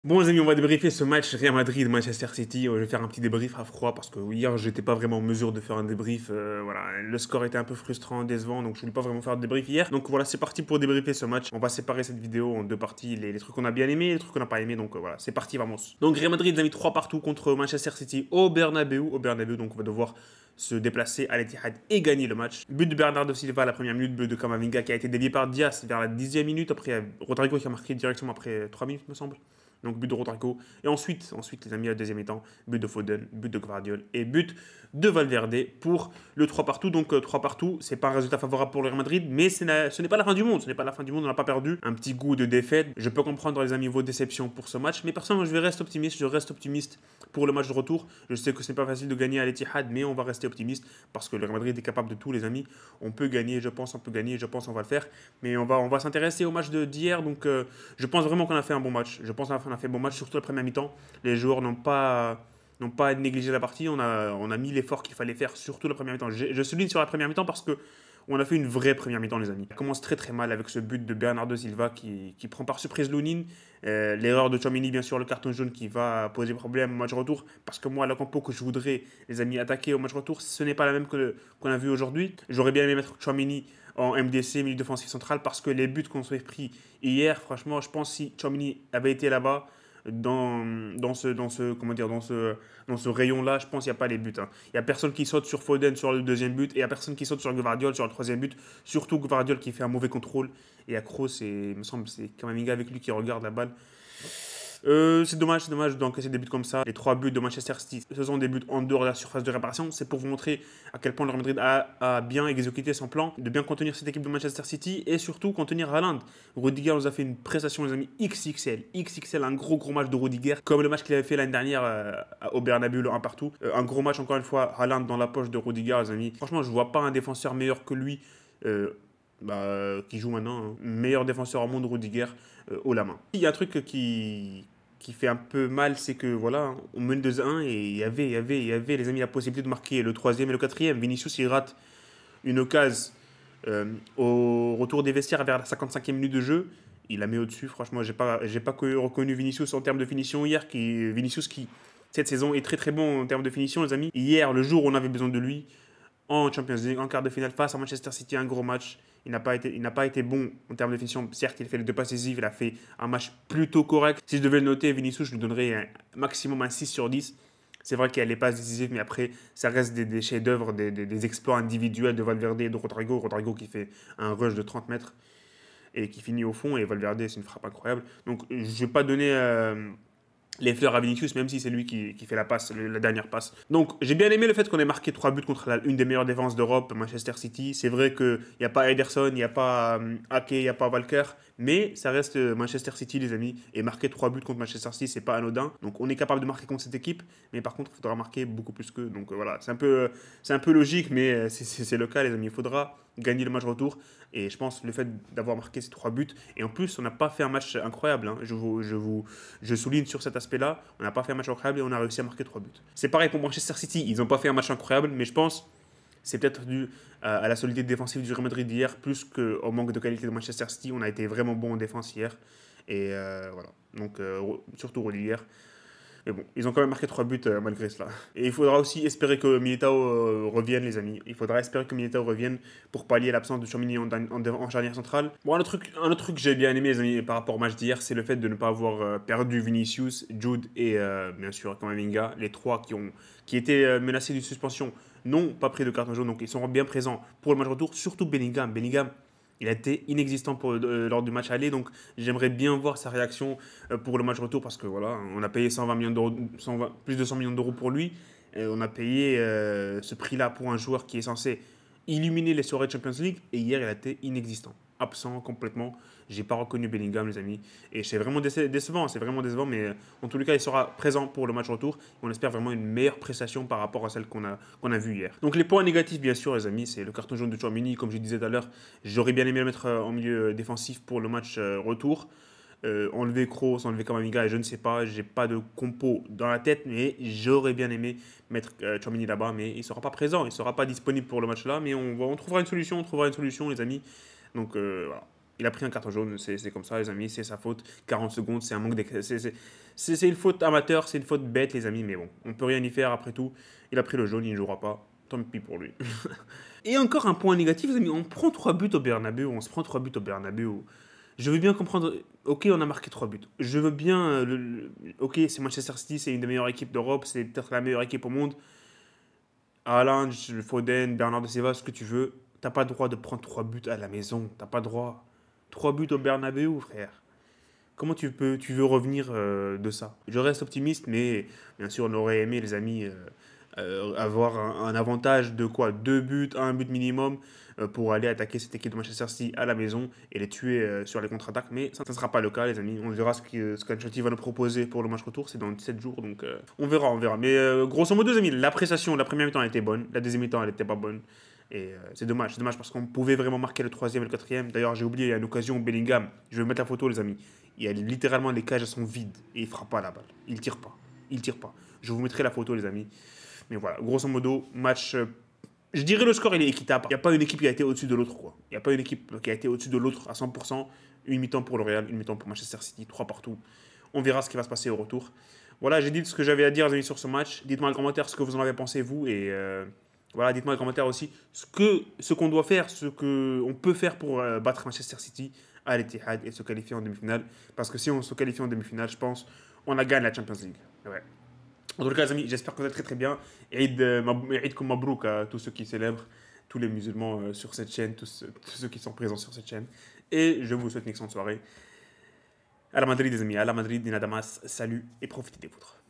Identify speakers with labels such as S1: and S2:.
S1: Bon les amis, on va débriefer ce match Real Madrid-Manchester City. Je vais faire un petit débrief à froid parce que hier j'étais pas vraiment en mesure de faire un débrief. Voilà, le score était un peu frustrant, décevant, donc je voulais pas vraiment faire de débrief hier. Donc voilà, c'est parti pour débriefer ce match. On va séparer cette vidéo en deux parties, les trucs qu'on a bien aimés et les trucs qu'on n'a pas aimés. Donc voilà, c'est parti, vamos. Donc Real Madrid a mis 3 partout contre Manchester City au Bernabeu. Donc on va devoir se déplacer à l'Etihad et gagner le match. But de Bernardo Silva à la première minute, but de Camavinga qui a été dévié par Diaz vers la 10e minute. Après, Rodrigo qui a marqué directement après 3 minutes, me semble. Donc but de Rodrigo. Et ensuite les amis, à la deuxième mi-temps, but de Foden, but de Gvardiol et but de Valverde pour le 3 partout. Donc 3 partout, c'est pas un résultat favorable pour le Real Madrid, mais ce n'est pas la fin du monde. Ce n'est pas la fin du monde, on n'a pas perdu. Un petit goût de défaite. Je peux comprendre les amis vos déceptions pour ce match, mais personnellement je reste optimiste. Je reste optimiste pour le match de retour. Je sais que ce n'est pas facile de gagner à l'Etihad, mais on va rester optimiste parce que le Real Madrid est capable de tout les amis. On peut gagner, je pense, on peut gagner, je pense on va le faire. Mais on va s'intéresser au match d'hier. Donc je pense vraiment qu'on a fait un bon match. Je pense qu'on a fait un bon match, surtout la première mi-temps. Les joueurs n'ont pas négligé la partie. On a mis l'effort qu'il fallait faire, surtout la première mi-temps. Je souligne sur la première mi-temps parce que on a fait une vraie première mi-temps, les amis. Ça commence très très mal avec ce but de Bernardo Silva qui prend par surprise Lunin. L'erreur de Tchouaméni, bien sûr, le carton jaune qui va poser problème au match retour. Parce que moi, la compo que je voudrais, les amis, attaquer au match retour, ce n'est pas la même qu'on a vu aujourd'hui. J'aurais bien aimé mettre Tchouaméni en MDC, milieu défensif central, parce que les buts qu'on s'est pris hier, franchement, je pense que si Tchouaméni avait été là-bas, dans ce rayon-là, je pense qu'il n'y a pas les buts. Hein. Il n'y a personne qui saute sur Foden sur le deuxième but et il n'y a personne qui saute sur Gvardiol sur le troisième but. Surtout Gvardiol qui fait un mauvais contrôle. Et à Kroos, il me semble c'est Kamavinga avec lui qui regarde la balle. C'est dommage d'encaisser des buts comme ça. Les 3 buts de Manchester City, ce sont des buts en dehors de la surface de réparation. C'est pour vous montrer à quel point le Real Madrid a bien exécuté son plan, de bien contenir cette équipe de Manchester City et surtout contenir Haaland. Rudiger nous a fait une prestation, les amis, XXL. XXL, un gros match de Rudiger, comme le match qu'il avait fait l'année dernière au Bernabeu, le 1 partout. Un gros match, encore une fois, Haaland dans la poche de Rudiger, les amis. Franchement, je vois pas un défenseur meilleur que lui. Qui joue maintenant, hein. Meilleur défenseur au monde, Rudiger, haut la main. Il y a un truc qui fait un peu mal, c'est que voilà, on mène 2-1 et il y avait, les amis, la possibilité de marquer le troisième et le quatrième. Vinicius, il rate une occasion au retour des vestiaires vers la 55e minute de jeu. Il la met au-dessus. Franchement, j'ai pas reconnu Vinicius en termes de finition hier. Vinicius qui, cette saison, est très très bon en termes de finition, les amis. Hier, le jour où on avait besoin de lui, en Champions League, en quart de finale face à Manchester City, un gros match. Il n'a pas été bon en termes de finition. Certes, il a fait les 2 passes décisives, il a fait un match plutôt correct. Si je devais le noter, Vinicius, je lui donnerais un maximum un 6 sur 10. C'est vrai qu'il y a les passes décisives, mais après, ça reste des chefs-d'œuvre, des exploits individuels de Valverde et de Rodrigo. Rodrigo qui fait un rush de 30 mètres et qui finit au fond, et Valverde, c'est une frappe incroyable. Donc, je ne vais pas donner les fleurs à Vinicius, même si c'est lui qui fait la passe, la dernière passe. Donc j'ai bien aimé le fait qu'on ait marqué 3 buts contre une des meilleures défenses d'Europe, Manchester City. C'est vrai qu'il n'y a pas Ederson, il n'y a pas Ake, il n'y a pas Walker, mais ça reste Manchester City, les amis. Et marquer 3 buts contre Manchester City, c'est pas anodin. Donc on est capable de marquer contre cette équipe, mais par contre, il faudra marquer beaucoup plus qu'eux. Donc voilà, c'est un peu logique, mais c'est le cas, les amis. Il faudra gagner le match retour. Et je pense le fait d'avoir marqué ces 3 buts, et en plus, on n'a pas fait un match incroyable. Hein. Je souligne sur cet aspect-là, on n'a pas fait un match incroyable et on a réussi à marquer 3 buts. C'est pareil pour Manchester City, ils n'ont pas fait un match incroyable, mais je pense c'est peut-être dû à la solidité défensive du Real Madrid d'hier, plus qu'au manque de qualité de Manchester City. On a été vraiment bon en défense hier. Et voilà. Donc, surtout Rudiger. Mais bon, ils ont quand même marqué 3 buts malgré cela. Et il faudra aussi espérer que Militao revienne, les amis. Il faudra espérer que Militao revienne pour pallier l'absence de Tchouaméni en charnière centrale. Bon, un autre truc que j'ai bien aimé, les amis, par rapport au match d'hier, c'est le fait de ne pas avoir perdu Vinicius, Jude et bien sûr Kamavinga, les 3 qui étaient menacés d'une suspension, n'ont pas pris de carton jaune, donc ils sont bien présents pour le match retour, surtout Bellingham. Bellingham, il a été inexistant lors du match aller, donc j'aimerais bien voir sa réaction pour le match retour parce que voilà, on a payé 120 millions d'euros, plus de 100 millions d'euros pour lui. Et on a payé ce prix-là pour un joueur qui est censé illuminer les soirées de Champions League et hier il a été inexistant, absent complètement. J'ai pas reconnu Bellingham, les amis, et c'est vraiment décevant, mais en tous les cas il sera présent pour le match retour. On espère vraiment une meilleure prestation par rapport à celle qu'on a vue hier. Donc les points négatifs, bien sûr, les amis, c'est le carton jaune de Tchouaméni, comme je disais tout à l'heure. J'aurais bien aimé le mettre en milieu défensif pour le match retour. Enlever Kroos, enlever Kamavinga, et je ne sais pas, j'ai pas de compo dans la tête, mais j'aurais bien aimé mettre Tchouaméni là-bas, mais il sera pas présent, il sera pas disponible pour le match là, mais on trouvera une solution, les amis. Donc voilà. Il a pris un carton jaune, c'est comme ça, les amis, c'est sa faute. 40 secondes, c'est un manque c'est une faute amateur, c'est une faute bête, les amis, mais bon, on peut rien y faire après tout. Il a pris le jaune, il ne jouera pas. Tant pis pour lui. Et encore un point négatif, les amis, on prend 3 buts au Bernabeu, on se prend 3 buts au Bernabeu. Je veux bien comprendre, ok, on a marqué 3 buts. Je veux bien, ok, c'est Manchester City, c'est une des meilleures équipes d'Europe, c'est peut-être la meilleure équipe au monde. Haaland, Foden, Bernardo Silva, ce que tu veux. T'as pas le droit de prendre 3 buts à la maison. T'as pas le droit. 3 buts au Bernabeu, frère. Comment tu veux revenir de ça? Je reste optimiste, mais bien sûr, on aurait aimé, les amis, avoir un avantage de quoi? 2 buts, un but minimum pour aller attaquer cette équipe de Manchester City à la maison et les tuer sur les contre-attaques. Mais ça ne sera pas le cas, les amis. On verra ce qu'Ancelotti va nous proposer pour le match retour. C'est dans 7 jours, donc on verra, on verra. Mais grosso modo, les amis, l'appréciation, la première mi-temps, elle était bonne. La deuxième mi-temps, elle n'était pas bonne. Et c'est dommage parce qu'on pouvait vraiment marquer le troisième et le quatrième. D'ailleurs, j'ai oublié, il y a une occasion, Bellingham. Je vais mettre la photo, les amis. Il y a littéralement les cages, elles sont vides et il frappe pas la balle. Il tire pas. Il tire pas. Je vous mettrai la photo, les amis. Mais voilà, grosso modo, match. Je dirais le score, il est équitable. Il n'y a pas une équipe qui a été au-dessus de l'autre, quoi. Il n'y a pas une équipe qui a été au-dessus de l'autre à 100%. Une mi-temps pour le Real, une mi-temps pour Manchester City, 3 partout. On verra ce qui va se passer au retour. Voilà, j'ai dit ce que j'avais à dire, les amis, sur ce match. Dites-moi en commentaire ce que vous en avez pensé, vous. Et voilà, dites-moi en commentaire aussi ce qu'on doit faire, ce qu'on peut faire pour battre Manchester City à l'Etihad et se qualifier en demi-finale. Parce que si on se qualifie en demi-finale, je pense, on a gagné la Champions League. Ouais. En tout cas, les amis, j'espère que vous êtes très très bien. Eid comme Mabrouk à tous ceux qui célèbrent, tous les musulmans sur cette chaîne, tous ceux qui sont présents sur cette chaîne. Et je vous souhaite une excellente soirée. À la Madrid, les amis, à la Madrid, Dina Damas, salut et profitez des vôtres.